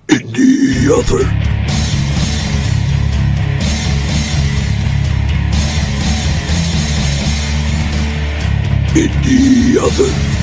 In the other. In the other.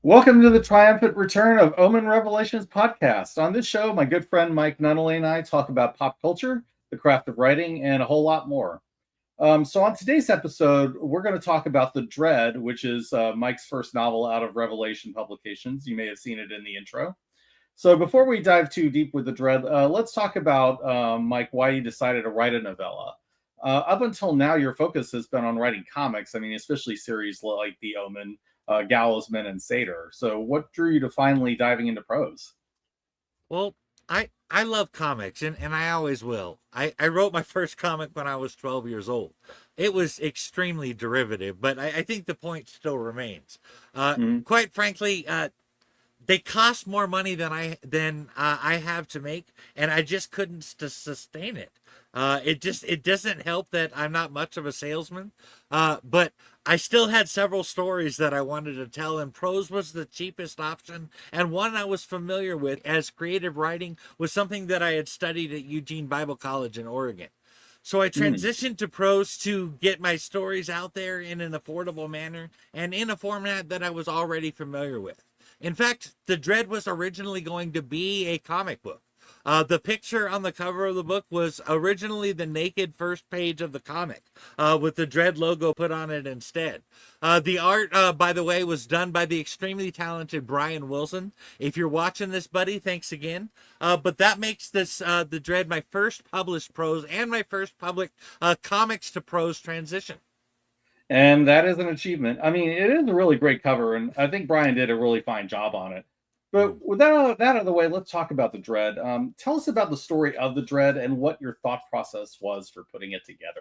Welcome to the triumphant return of Omen Revelations podcast. On this show, my good friend Mike Nunneley and I talk about pop culture, the craft of writing, and a whole lot more. So on today's episode, we're going to talk about The Dread, which is Mike's first novel out of Revelation Publications. You may have seen it in the intro. So before we dive too deep with The Dread, let's talk about, Mike, why you decided to write a novella. Up until now, your focus has been on writing comics. I mean, especially series like The Omen, Gallowsman, and Satyr. So what drew you to finally diving into prose? Well, I love comics, and I always will. I wrote my first comic when I was 12 years old. It was extremely derivative, but I think the point still remains. Quite frankly, they cost more money than I have to make, and I just couldn't sustain it. It doesn't help that I'm not much of a salesman, but I still had several stories that I wanted to tell, and prose was the cheapest option, and one I was familiar with, as creative writing was something that I had studied at Eugene Bible College in Oregon. So I transitioned to prose to get my stories out there in an affordable manner and in a format that I was already familiar with. In fact, The Dread was originally going to be a comic book. The picture on the cover of the book was originally the naked first page of the comic, with the Dread logo put on it instead. The art, by the way, was done by the extremely talented Brian Wilson. If you're watching this, buddy, thanks again. But that makes this The Dread my first published prose and my first public comics to prose transition. And that is an achievement. I mean, it is a really great cover, and I think Brian did a really fine job on it. But with that out of the way, let's talk about The Dread. Tell us about the story of The Dread and what your thought process was for putting it together.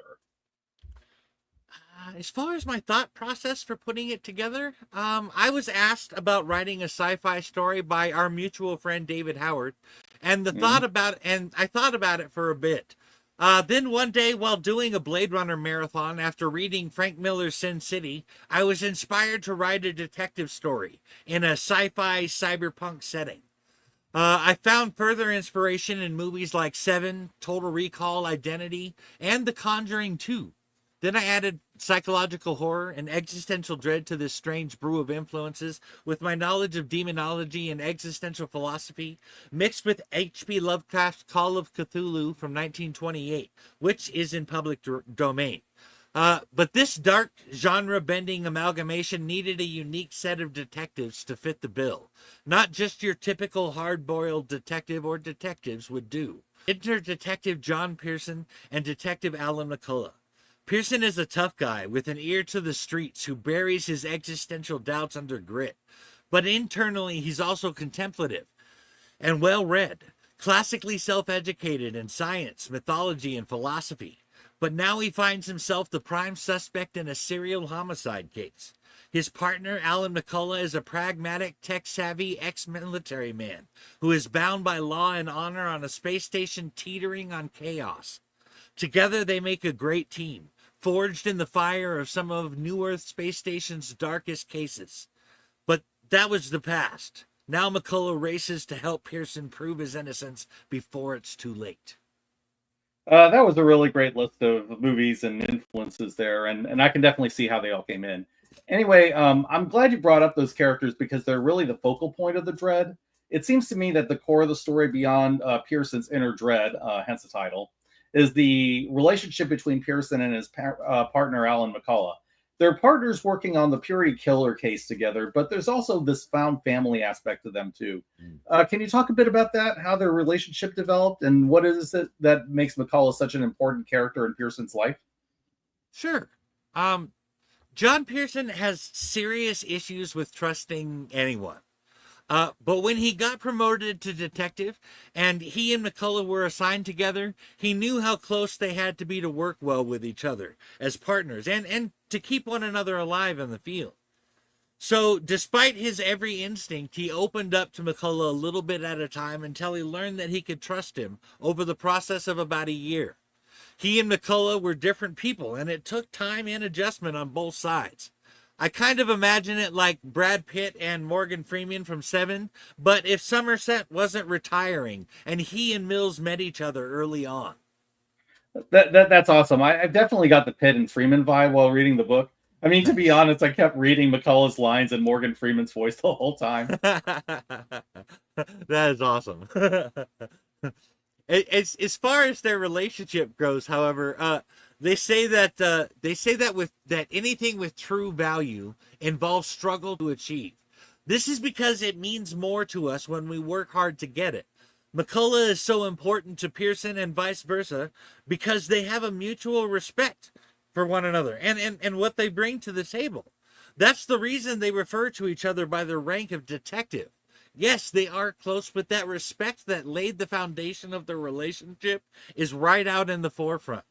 As far as my thought process for putting it together, I was asked about writing a sci-fi story by our mutual friend David Howard, and I thought about it for a bit. Then one day, while doing a Blade Runner marathon after reading Frank Miller's Sin City, I was inspired to write a detective story in a sci-fi cyberpunk setting. I found further inspiration in movies like Seven, Total Recall, Identity, and The Conjuring 2. Then I added psychological horror and existential dread to this strange brew of influences with my knowledge of demonology and existential philosophy, mixed with H.P. Lovecraft's Call of Cthulhu from 1928, which is in public domain. But this dark, genre-bending amalgamation needed a unique set of detectives to fit the bill. Not just your typical hard-boiled detective or detectives would do. Enter Detective John Pierson and Detective Alan McCullough. Pierson is a tough guy with an ear to the streets who buries his existential doubts under grit. But internally, he's also contemplative and well-read, classically self-educated in science, mythology, and philosophy. But now he finds himself the prime suspect in a serial homicide case. His partner, Alan McCullough, is a pragmatic, tech-savvy ex-military man who is bound by law and honor on a space station teetering on chaos. Together, they make a great team, forged in the fire of some of New Earth Space Station's darkest cases. But that was the past. Now McCullough races to help Pierson prove his innocence before it's too late. That was a really great list of movies and influences there, and I can definitely see how they all came in. Anyway, I'm glad you brought up those characters because they're really the focal point of The Dread. It seems to me that the core of the story beyond Pierson's inner dread, hence the title, is the relationship between Pierson and his partner, Alan McCullough. They're partners working on the Purity Killer case together, but there's also this found family aspect to them too. Can you talk a bit about that, how their relationship developed, and what is it that makes McCullough such an important character in Pierson's life? Sure. John Pierson has serious issues with trusting anyone. But when he got promoted to detective and he and McCullough were assigned together, he knew how close they had to be to work well with each other as partners and to keep one another alive in the field. So, despite his every instinct, he opened up to McCullough a little bit at a time until he learned that he could trust him over the process of about a year. He and McCullough were different people, and it took time and adjustment on both sides. I kind of imagine it like Brad Pitt and Morgan Freeman from Seven, but if Somerset wasn't retiring and he and Mills met each other early on. That's awesome. I've definitely got the Pitt and Freeman vibe while reading the book. I mean, to be honest, I kept reading McCullough's lines in Morgan Freeman's voice the whole time. That is awesome. As far as their relationship goes, however, they say that anything with true value involves struggle to achieve. This is because it means more to us when we work hard to get it. McCullough is so important to Pierson and vice versa because they have a mutual respect for one another and what they bring to the table. That's the reason they refer to each other by their rank of detective. Yes, they are close, but that respect that laid the foundation of their relationship is right out in the forefront.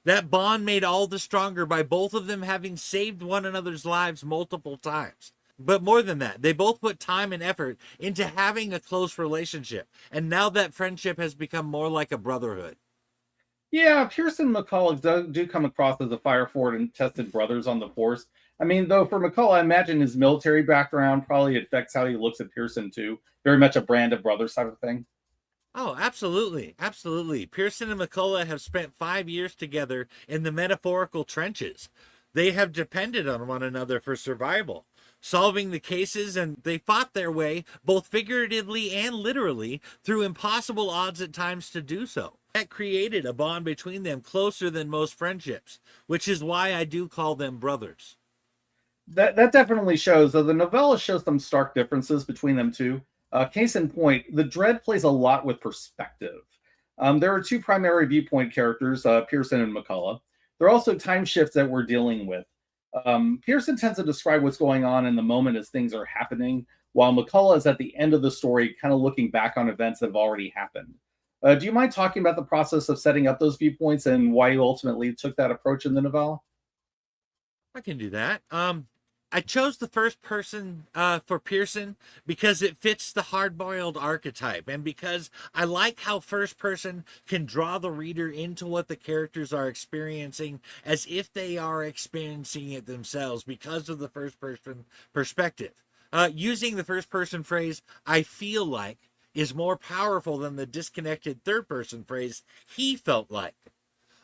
That bond made all the stronger by both of them having saved one another's lives multiple times. But more than that, they both put time and effort into having a close relationship. And now that friendship has become more like a brotherhood. Yeah, Pierson and McCullough do come across as a fire-forward and tested brothers on the force. I mean, though, for McCullough, I imagine his military background probably affects how he looks at Pierson, too. Very much a brand of brothers type of thing. Oh, absolutely. Absolutely. Pierson and McCullough have spent 5 years together in the metaphorical trenches. They have depended on one another for survival, solving the cases, and they fought their way, both figuratively and literally, through impossible odds at times to do so. That created a bond between them closer than most friendships, which is why I do call them brothers. That definitely shows, though the novella shows some stark differences between them two. Case in point, the Dread plays a lot with perspective. There are two primary viewpoint characters, Pierson and McCullough. There are also time shifts that we're dealing with. Pierson tends to describe what's going on in the moment as things are happening, while McCullough is at the end of the story, kind of looking back on events that have already happened. Do you mind talking about the process of setting up those viewpoints and why you ultimately took that approach in the novella? I can do that. I chose the first person for Pierson because it fits the hard-boiled archetype and because I like how first person can draw the reader into what the characters are experiencing as if they are experiencing it themselves because of the first person perspective. Using the first person phrase, I feel like, is more powerful than the disconnected third person phrase, he felt like.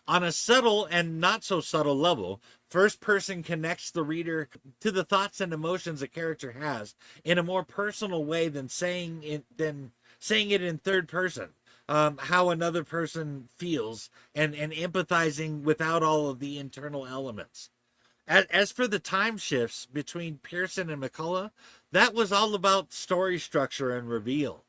On a subtle and not so subtle level, first person connects the reader to the thoughts and emotions a character has in a more personal way than saying it in third person. How another person feels and empathizing without all of the internal elements. As for the time shifts between Pierson and McCullough, that was all about story structure and reveal.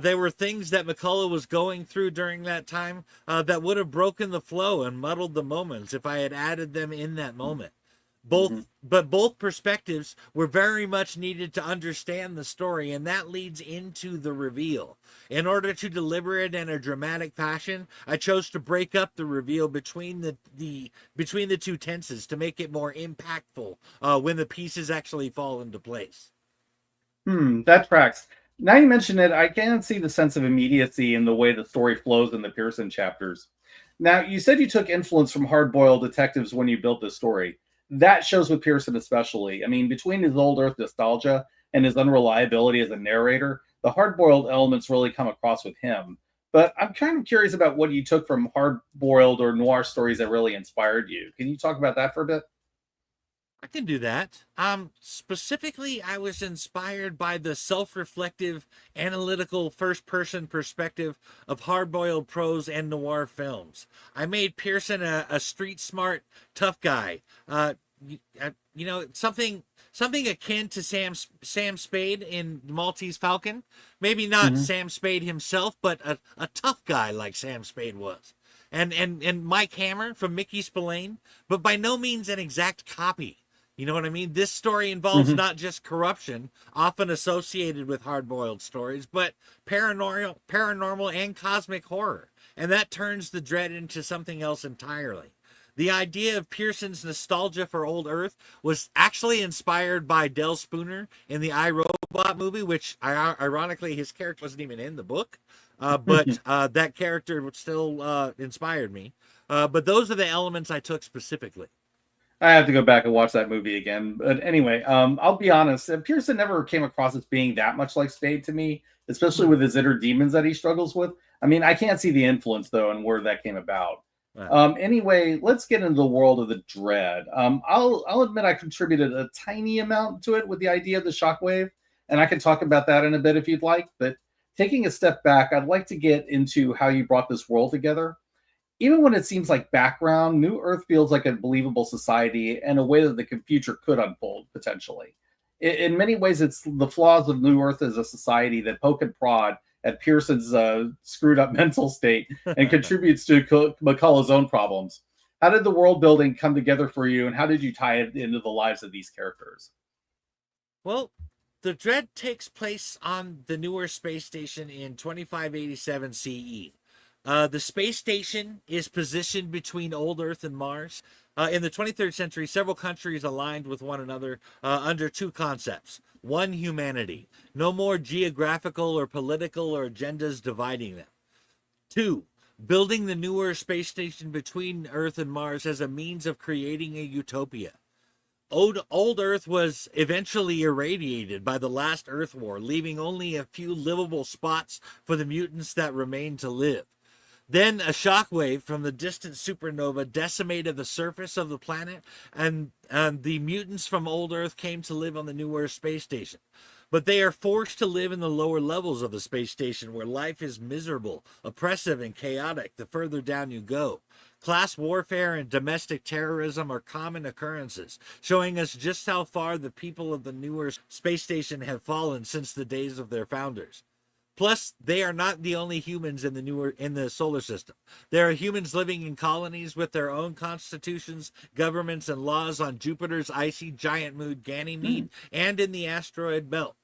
There were things that McCullough was going through during that time that would have broken the flow and muddled the moments if I had added them in that moment. But both perspectives were very much needed to understand the story, and that leads into the reveal. In order to deliver it in a dramatic fashion, I chose to break up the reveal between the two tenses to make it more impactful when the pieces actually fall into place. That tracks. Now you mention it, I can see the sense of immediacy in the way the story flows in the Pierson chapters. Now, you said you took influence from hard-boiled detectives when you built this story. That shows with Pierson especially. I mean, between his old Earth nostalgia and his unreliability as a narrator, the hard-boiled elements really come across with him. But I'm kind of curious about what you took from hard-boiled or noir stories that really inspired you. Can you talk about that for a bit? I can do that. Specifically, I was inspired by the self-reflective, analytical first-person perspective of hard-boiled prose and noir films. I made Pierson a street-smart, tough guy. Something akin to Sam Spade in Maltese Falcon. Maybe not Sam Spade himself, but a tough guy like Sam Spade was. And Mike Hammer from Mickey Spillane, but by no means an exact copy. You know what I mean? This story involves not just corruption, often associated with hard-boiled stories, but paranormal and cosmic horror. And that turns the dread into something else entirely. The idea of Pierson's nostalgia for old Earth was actually inspired by Del Spooner in the I, Robot movie, which ironically his character wasn't even in the book, but that character still inspired me. But those are the elements I took specifically. I have to go back and watch that movie again. But anyway, I'll be honest. Pierson never came across as being that much like Spade to me, especially with his inner demons that he struggles with. I mean, I can't see the influence, though, and where that came about. Anyway, let's get into the world of the dread. I'll admit I contributed a tiny amount to it with the idea of the shockwave, and I can talk about that in a bit if you'd like. But taking a step back, I'd like to get into how you brought this world together. Even when it seems like background, New Earth feels like a believable society and a way that the future could unfold, potentially. In many ways, it's the flaws of New Earth as a society that poke and prod at Pierson's screwed up mental state and contributes to McCullough's own problems. How did the world building come together for you, and how did you tie it into the lives of these characters? Well, the dread takes place on the newer space station in 2587 CE. The space station is positioned between old Earth and Mars. In the 23rd century, several countries aligned with one another under two concepts. One, humanity. No more geographical or political or agendas dividing them. Two, building the newer space station between Earth and Mars as a means of creating a utopia. Old Earth was eventually irradiated by the last Earth War, leaving only a few livable spots for the mutants that remained to live. Then a shockwave from the distant supernova decimated the surface of the planet, and the mutants from old Earth came to live on the newer space station. But they are forced to live in the lower levels of the space station, where life is miserable, oppressive, and chaotic the further down you go. Class warfare and domestic terrorism are common occurrences, showing us just how far the people of the newer space station have fallen since the days of their founders. Plus, they are not the only humans in the solar system. There are humans living in colonies with their own constitutions, governments, and laws on Jupiter's icy giant moon Ganymede and in the asteroid belt.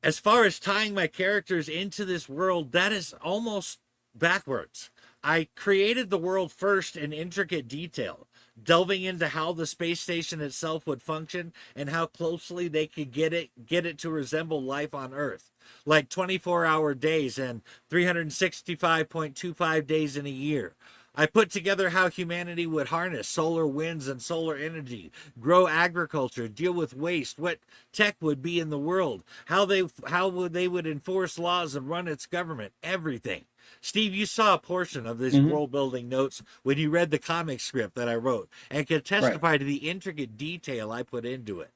As far as tying my characters into this world, that is almost backwards. I created the world first in intricate detail, delving into how the space station itself would function and how closely they could get it to resemble life on Earth, like 24-hour days and 365.25 days in a year. I put together how humanity would harness solar winds and solar energy, grow agriculture, deal with waste, what tech would be in the world, how they would enforce laws and run its government, everything. Steve, you saw a portion of these world-building notes when you read the comic script that I wrote and could testify to the intricate detail I put into it.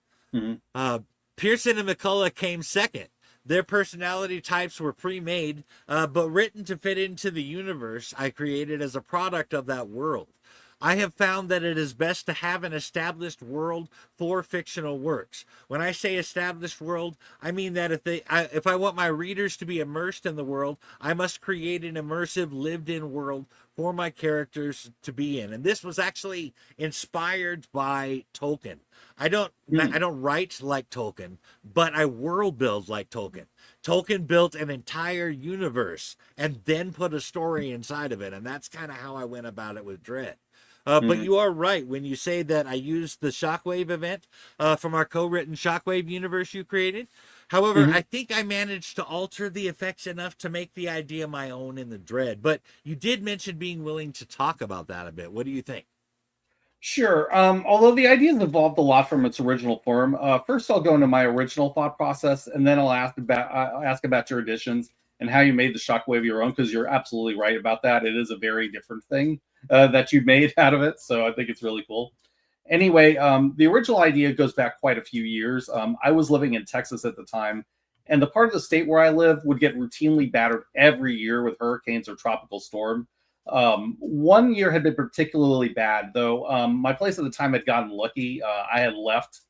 Pierson and McCullough came second. Their personality types were pre-made, but written to fit into the universe I created as a product of that world. I have found that it is best to have an established world for fictional works. When I say established world, I mean that if I want my readers to be immersed in the world, I must create an immersive, lived-in world for my characters to be in. And this was actually inspired by Tolkien. I don't write like Tolkien, but I world build like Tolkien. Tolkien built an entire universe and then put a story inside of it, and that's kind of how I went about it with Dread. But you are right when you say that I used the Shockwave event from our co-written Shockwave universe you created. However, I think I managed to alter the effects enough to make the idea my own in the Dread. But you did mention being willing to talk about that a bit. What do you think? Sure. Although the idea has evolved a lot from its original form, first I'll go into my original thought process, and then I'll ask about your additions and how you made the Shockwave your own, because you're absolutely right about that. It is a very different thing that you made out of it, so I think it's really cool. Anyway, the original idea goes back quite a few years. I was living in Texas at the time, and the part of the state where I lived would get routinely battered every year with hurricanes or tropical storm. One year had been particularly bad, though. My place at the time had gotten lucky. I had left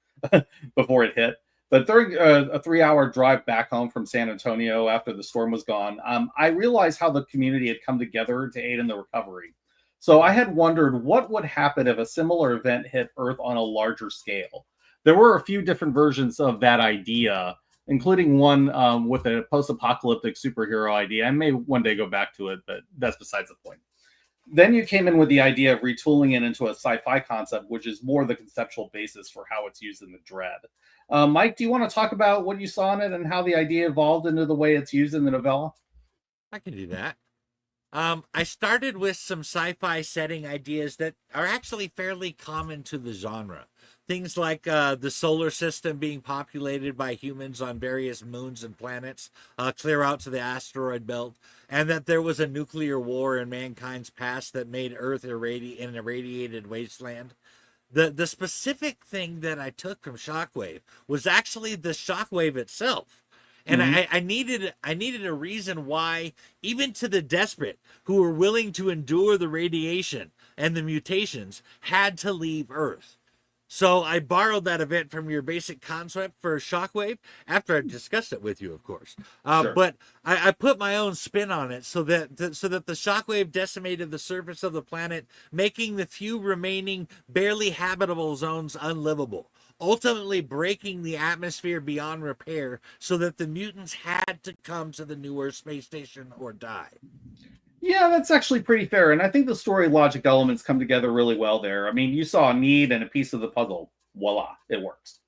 before it hit. But during a 3-hour drive back home from San Antonio after the storm was gone, I realized how the community had come together to aid in the recovery. So I had wondered what would happen if a similar event hit Earth on a larger scale. There were a few different versions of that idea, including one with a post-apocalyptic superhero idea. I may one day go back to it, but that's besides the point. Then you came in with the idea of retooling it into a sci-fi concept, which is more the conceptual basis for how it's used in the Dread. Mike, do you want to talk about what you saw in it and how the idea evolved into the way it's used in the novella? I can do that. I started with some sci-fi setting ideas that are actually fairly common to the genre. Things like the solar system being populated by humans on various moons and planets, clear out to the asteroid belt, and that there was a nuclear war in mankind's past that made Earth an irradiated wasteland. The specific thing that I took from Shockwave was actually the Shockwave itself. And I needed a reason why, even to the desperate who were willing to endure the radiation and the mutations, had to leave Earth. So I borrowed that event from your basic concept for Shockwave after I discussed it with you, of course. Sure. But I put my own spin on it so that the Shockwave decimated the surface of the planet, making the few remaining barely habitable zones unlivable, ultimately breaking the atmosphere beyond repair so that the mutants had to come to the newer space station or die. Yeah, that's actually pretty fair. And I think the story logic elements come together really well there. I mean, you saw a need and a piece of the puzzle. Voila, it works.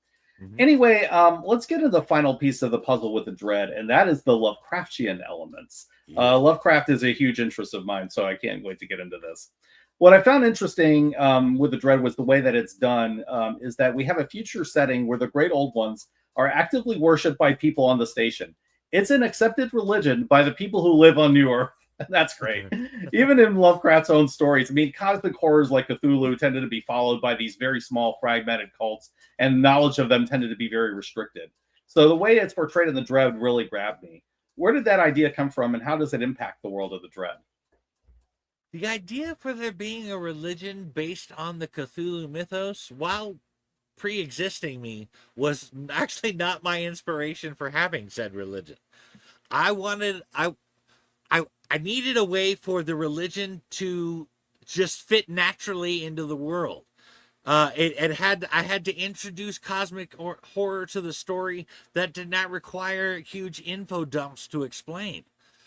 Anyway, let's get to the final piece of the puzzle with the Dread, and that is the Lovecraftian elements. Lovecraft is a huge interest of mine, so I can't wait to get into this. What I found interesting with the Dread was the way that it's done is that we have a future setting where the Great Old Ones are actively worshipped by people on the station. It's an accepted religion by the people who live on New Earth. That's great. Even in Lovecraft's own stories, I mean, cosmic horrors like Cthulhu tended to be followed by these very small, fragmented cults, and knowledge of them tended to be very restricted. So the way it's portrayed in the Dread really grabbed me. Where did that idea come from, and how does it impact the world of the Dread? The idea for there being a religion based on the Cthulhu mythos, while pre-existing me, was actually not my inspiration for having said religion. I needed a way for the religion to just fit naturally into the world. I had to introduce cosmic horror to the story that did not require huge info dumps to explain.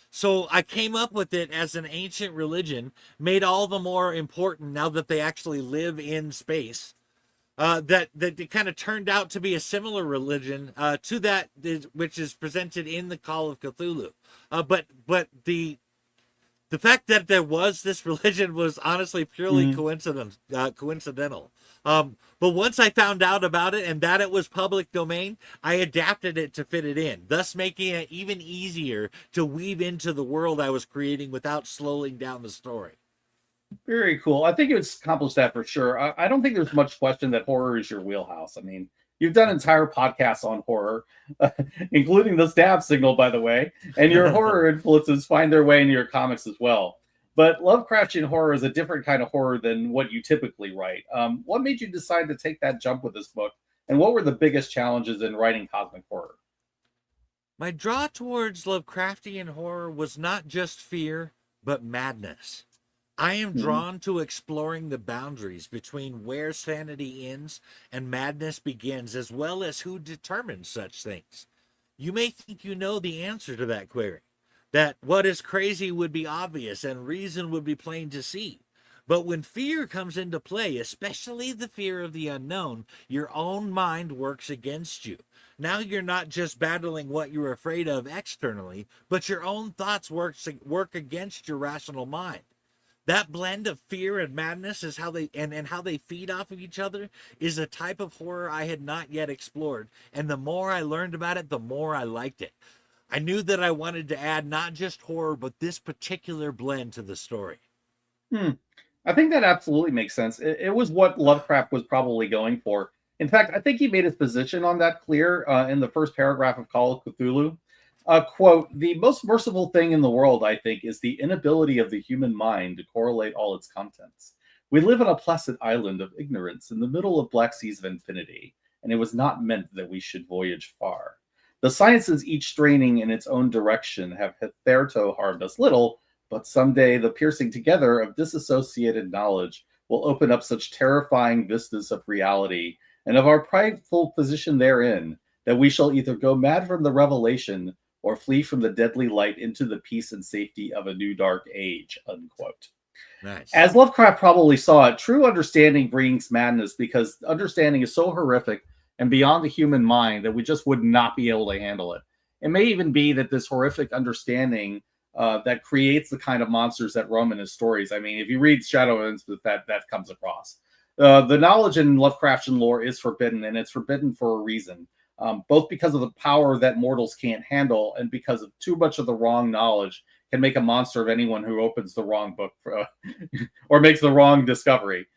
So I came up with it as an ancient religion, made all the more important now that they actually live in space. That it kind of turned out to be a similar religion to that which is presented in the Call of Cthulhu. But the fact that there was this religion was honestly purely coincidental. But once I found out about it and that it was public domain, I adapted it to fit it in, thus making it even easier to weave into the world I was creating without slowing down the story. Very cool. I think it's accomplished that for sure. I don't think there's much question that horror is your wheelhouse. I mean, you've done entire podcasts on horror, including the stab signal, by the way, and your horror influences find their way into your comics as well. But Lovecraftian horror is a different kind of horror than what you typically write. What made you decide to take that jump with this book, and what were the biggest challenges in writing cosmic horror? My draw towards Lovecraftian horror was not just fear, but madness. I am drawn to exploring the boundaries between where sanity ends and madness begins, as well as who determines such things. You may think you know the answer to that query, that what is crazy would be obvious and reason would be plain to see. But when fear comes into play, especially the fear of the unknown, your own mind works against you. Now you're not just battling what you're afraid of externally, but your own thoughts work against your rational mind. That blend of fear and madness is how they feed off of each other is a type of horror I had not yet explored. And the more I learned about it, the more I liked it. I knew that I wanted to add not just horror, but this particular blend to the story. I think that absolutely makes sense. It was what Lovecraft was probably going for. In fact, I think he made his position on that clear in the first paragraph of Call of Cthulhu. Quote, "The most merciful thing in the world, I think, is the inability of the human mind to correlate all its contents. We live on a placid island of ignorance in the middle of black seas of infinity, and it was not meant that we should voyage far. The sciences, each straining in its own direction, have hitherto harmed us little, but someday the piercing together of disassociated knowledge will open up such terrifying vistas of reality and of our prideful position therein, that we shall either go mad from the revelation or flee from the deadly light into the peace and safety of a new dark age, unquote. Nice. As Lovecraft probably saw it, true understanding brings madness because understanding is so horrific and beyond the human mind that we just would not be able to handle it. It may even be that this horrific understanding that creates the kind of monsters that roam in his stories. I mean, if you read Shadow of Innsmouth, that comes across. The knowledge in Lovecraftian lore is forbidden, and it's forbidden for a reason. Both because of the power that mortals can't handle and because of too much of the wrong knowledge can make a monster of anyone who opens the wrong book or makes the wrong discovery.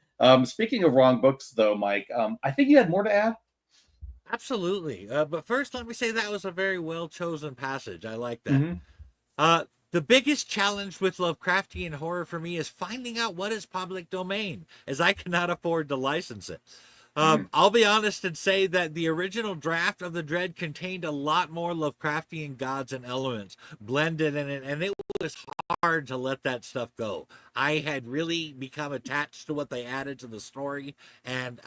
Speaking of wrong books, though, Mike, I think you had more to add. Absolutely. But first, let me say that was a very well-chosen passage. I like that. Mm-hmm. The biggest challenge with Lovecraftian horror for me is finding out what is public domain, as I cannot afford to license it. I'll be honest and say that the original draft of the Dread contained a lot more Lovecraftian gods and elements blended in it, and it was hard to let that stuff go. I had really become attached to what they added to the story, and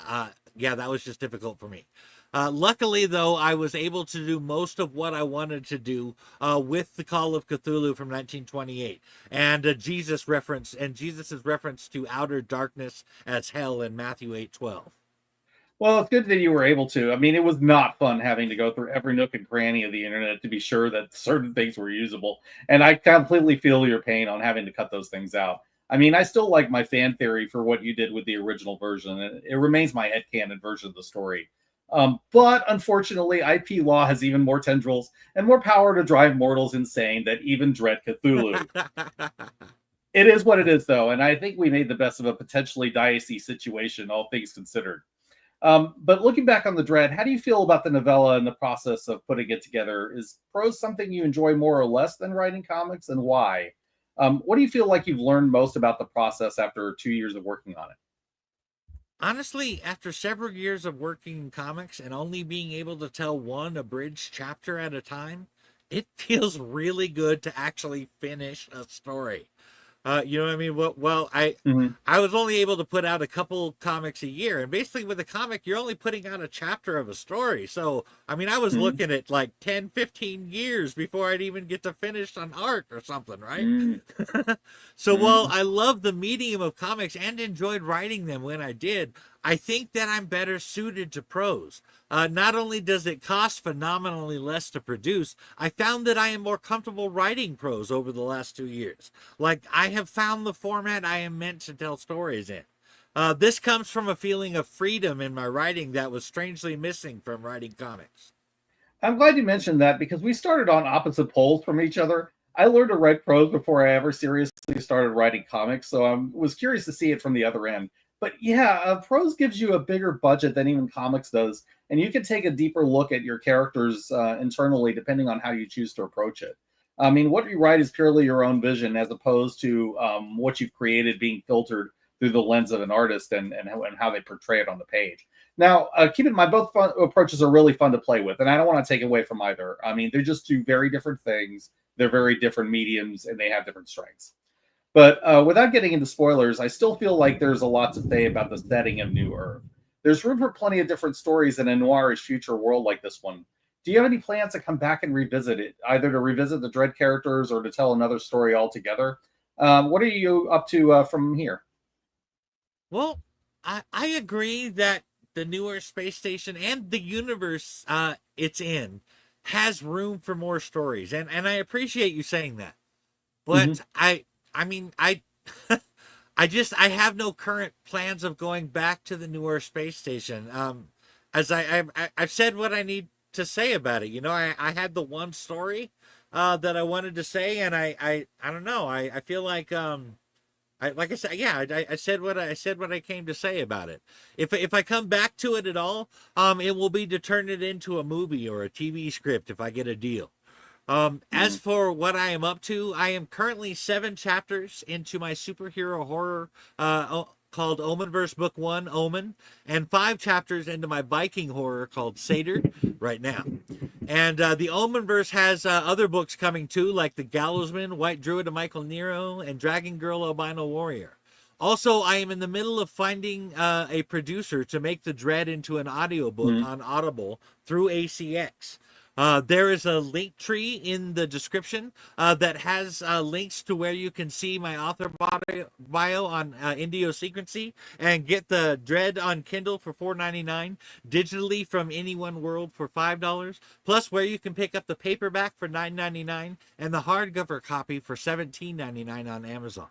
yeah, that was just difficult for me. Luckily, though, I was able to do most of what I wanted to do with the Call of Cthulhu from 1928 and Jesus' reference to outer darkness as hell in Matthew 8:12. Well, it's good that you were able to. I mean, it was not fun having to go through every nook and cranny of the internet to be sure that certain things were usable. And I completely feel your pain on having to cut those things out. I mean, I still like my fan theory for what you did with the original version. It remains my headcanon version of the story. But unfortunately, IP law has even more tendrils and more power to drive mortals insane than even dread Cthulhu. It is what it is, though, and I think we made the best of a potentially dicey situation, all things considered. But looking back on the Dread, how do you feel about the novella and the process of putting it together? Is prose something you enjoy more or less than writing comics, and why? What do you feel like you've learned most about the process after 2 years of working on it? Honestly, after several years of working in comics and only being able to tell one abridged chapter at a time, it feels really good to actually finish a story. You know what I mean? Well, I was only able to put out a couple comics a year, and basically with a comic, you're only putting out a chapter of a story. So, I mean, I was looking at like 10, 15 years before I'd even get to finish an arc or something, right? So while I love the medium of comics and enjoyed writing them when I did, I think that I'm better suited to prose. Not only does it cost phenomenally less to produce, I found that I am more comfortable writing prose over the last 2 years. Like, I have found the format I am meant to tell stories in. This comes from a feeling of freedom in my writing that was strangely missing from writing comics. I'm glad you mentioned that because we started on opposite poles from each other. I learned to write prose before I ever seriously started writing comics, so I was curious to see it from the other end. But yeah, prose gives you a bigger budget than even comics does, and you can take a deeper look at your characters internally depending on how you choose to approach it. I mean, what you write is purely your own vision as opposed to what you've created being filtered through the lens of an artist and how they portray it on the page. Now, keep in mind, both approaches are really fun to play with, and I don't want to take away from either. I mean, they're just two very different things. They're very different mediums, and they have different strengths. But without getting into spoilers, I still feel like there's a lot to say about the setting of New Earth. There's room for plenty of different stories in a noirish future world like this one. Do you have any plans to come back and revisit it, either to revisit the Dread characters or to tell another story altogether? What are you up to from here? Well, I agree that the newer space station and the universe it's in has room for more stories, and I appreciate you saying that. But I mean, I have no current plans of going back to the newer space station. As I've said what I need to say about it. You know, I had the one story that I wanted to say, and I don't know. I feel like like I said, yeah, I said what I came to say about it. If I come back to it at all, it will be to turn it into a movie or a TV script if I get a deal. As for what I am up to, I am currently 7 chapters into my superhero horror called Omenverse Book 1, Omen, and 5 chapters into my Viking horror called Satyr right now. And the Omenverse has other books coming too, like The Gallowsman, White Druid of Michael Nero, and Dragon Girl Albino Warrior. Also, I am in the middle of finding a producer to make The Dread into an audiobook on Audible through ACX. There is a link tree in the description that has links to where you can see my author bio on Idiosyncrasy and get The Dread on Kindle for $4.99, digitally from Any One World for $5, plus where you can pick up the paperback for $9.99 and the hardcover copy for $17.99 on Amazon.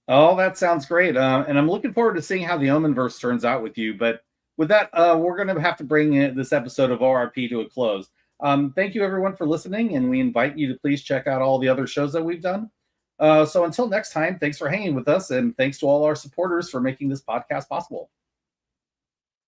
Oh, that sounds great. And I'm looking forward to seeing how the Omenverse turns out with you. But with that, we're going to have to bring this episode of ORP to a close. Thank you, everyone, for listening, and we invite you to please check out all the other shows that we've done. So until next time, thanks for hanging with us, and thanks to all our supporters for making this podcast possible.